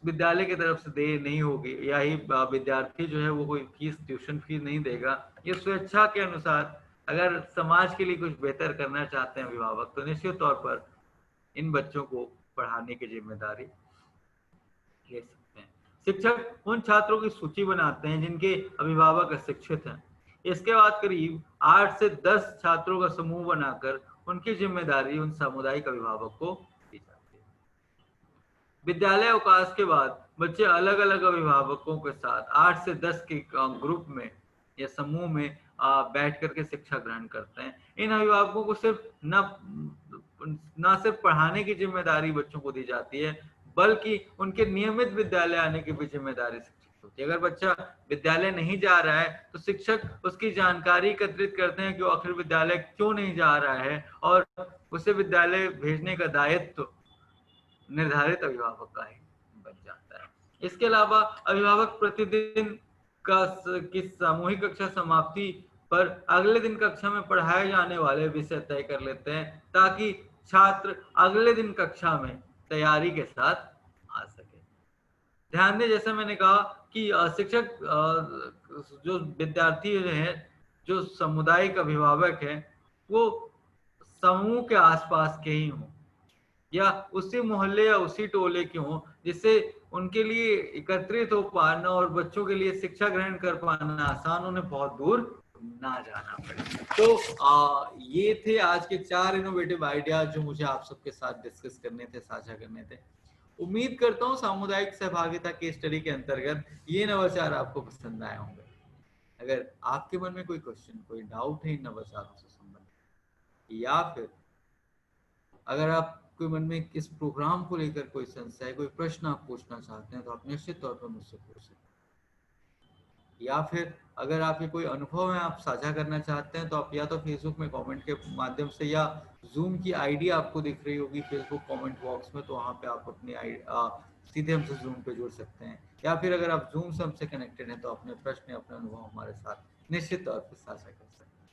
विद्यालय की तरफ से दे नहीं होगी, या ही विद्यार्थी जो है वो कोई फीस, ट्यूशन फीस नहीं देगा। ये स्वेच्छा के अनुसार अगर समाज के लिए कुछ बेहतर करना चाहते हैं अभिभावक, तो निश्चित तौर पर इन बच्चों को पढ़ाने की जिम्मेदारी ले सकते हैं। शिक्षक उन छात्रों की सूची बनाते हैं जिनके अभिभावक अशिक्षित हैं। इसके बाद करीब 8 से 10 छात्रों का समूह बनाकर उनकी जिम्मेदारी उन सामुदायिक अभिभावक को दी जाती है। विद्यालय अवकाश के बाद बच्चे अलग अलग अभिभावकों के साथ 8 से 10 के ग्रुप में या समूह में बैठ करके शिक्षा ग्रहण करते हैं। इन अभिभावकों को सिर्फ न सिर्फ पढ़ाने की जिम्मेदारी बच्चों को दी जाती है, बल्कि उनके नियमित विद्यालय आने की भी जिम्मेदारी शिक्षक होती है। अगर बच्चा विद्यालय नहीं जा रहा है तो शिक्षक उसकी जानकारी एकत्रित करते हैं कि वो आखिर विद्यालय क्यों नहीं जा रहा है, और उसे विद्यालय भेजने का दायित्व निर्धारित अभिभावक का ही बन जाता है। इसके अलावा अभिभावक प्रतिदिन की सामूहिक कक्षा समाप्ति पर अगले दिन कक्षा में पढ़ाए जाने वाले विषय तय कर लेते हैं, ताकि छात्र अगले दिन कक्षा में तैयारी के साथ आ सके। ध्यान दें, जैसे मैंने कहा कि शिक्षक जो विद्यार्थी हैं, जो सामुदायिक अभिभावक हैं, वो समूह के आसपास के ही हों, या उसी मोहल्ले या उसी टोले के हों, जिससे उनके लिए एकत्रित हो पाना और बच्चों के लिए शिक्षा ग्रहण कर पाना आसान, उन्हें बहुत दूर ना जाना पड़े। तो ये थे आज के 4 इनोवेटिव आइडिया जो मुझे आप सबके साथ डिस्कस करने थे, साझा करने थे। उम्मीद करता हूँ सामुदायिक सहभागिता के स्टडी के अंतर्गत ये नवाचार आपको पसंद आए होंगे। अगर आपके मन में कोई क्वेश्चन, कोई डाउट है इन नवाचारों से संबंधित, या फिर अगर आप कोई मन में इस प्रोग्राम को लेकर कोई संशय, कोई प्रश्न आप पूछना चाहते हैं, तो आप निश्चित तौर पर मुझसे पूछ सकते हैं। या फिर अगर आपके कोई अनुभव है आप साझा करना चाहते हैं, तो आप या तो फेसबुक में कमेंट के माध्यम से, या जूम की आईडी आपको दिख रही होगी फेसबुक कमेंट बॉक्स में, तो वहाँ पे आप अपनी सीधे हमसे जूम पे जुड़ सकते हैं। या फिर अगर आप जूम से हमसे कनेक्टेड हैं, तो अपने प्रश्न, अपने अनुभव हमारे साथ निश्चित तौर पर साझा कर सकते हैं।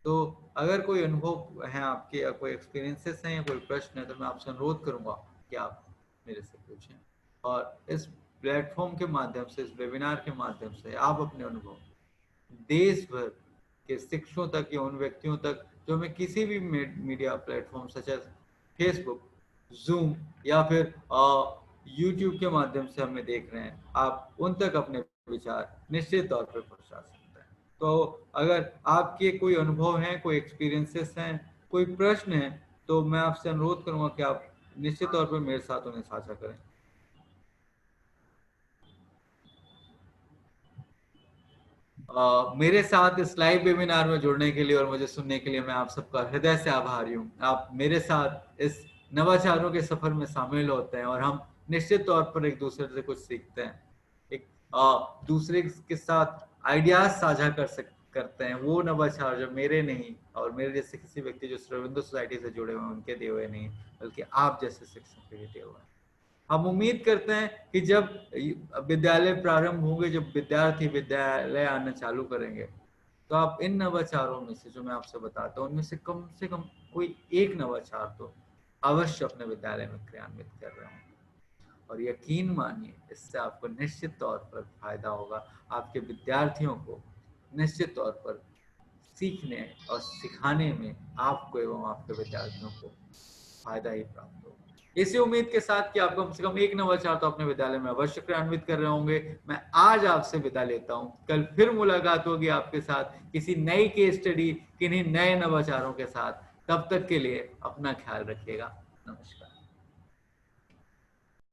तो अगर कोई अनुभव है आपके, या कोई एक्सपीरियंसेस हैं, या कोई प्रश्न है, तो मैं आपसे अनुरोध करूंगा कि आप मेरे से पूछें, और इस प्लेटफॉर्म के माध्यम से, इस वेबिनार के माध्यम से आप अपने अनुभव देश भर के शिक्षकों तक या उन व्यक्तियों तक जो हमें किसी भी media platform such as Facebook, Zoom या फिर यूट्यूब के माध्यम से हमें देख रहे हैं, आप उन तक अपने विचार निश्चित तौर पर पहुंचा सकते हैं। तो अगर आपके कोई अनुभव हैं, कोई एक्सपीरियंसेस हैं, कोई प्रश्न है, तो मैं आपसे अनुरोध करूंगा कि आप निश्चित तौर पर मेरे साथ उन्हें साझा करें। मेरे साथ इस लाइव वेबिनार में जुड़ने के लिए और मुझे सुनने के लिए मैं आप सबका हृदय से आभारी हूँ। आप मेरे साथ इस नवाचारों के सफर में शामिल होते हैं, और हम निश्चित तौर पर एक दूसरे से कुछ सीखते हैं, एक दूसरे के साथ आइडियाज साझा करते हैं। वो नवाचार जो मेरे नहीं, और मेरे जैसे किसी व्यक्ति जो श्रीअरविंदो सोसाइटी से जुड़े हुए हैं उनके दिए हुए नहीं, बल्कि आप जैसे शिक्षक के दिए हुए हैं। हम उम्मीद करते हैं कि जब विद्यालय प्रारंभ होंगे, जब विद्यार्थी विद्यालय आना चालू करेंगे, तो आप इन नवाचारों में से जो मैं आपसे बताता हूँ, उनमें से कम कोई एक नवाचार तो अवश्य अपने विद्यालय में क्रियान्वित कर रहे होंगे। और यकीन मानिए, इससे आपको निश्चित तौर पर फायदा होगा। आपके विद्यार्थियों को निश्चित तौर पर सीखने और सिखाने में आपको एवं आपके विद्यार्थियों को फायदा ही प्राप्त होगा। इसी उम्मीद के साथ कि आप कम से कम एक नवाचार तो अपने विद्यालय में अवश्य क्रियान्वित कर रहे होंगे, मैं आज आपसे विदा लेता हूं। कल फिर मुलाकात होगी आपके साथ किसी नई केस स्टडी, किन्हीं नए नवाचारों के साथ। तब तक के लिए अपना ख्याल रखिएगा। नमस्कार।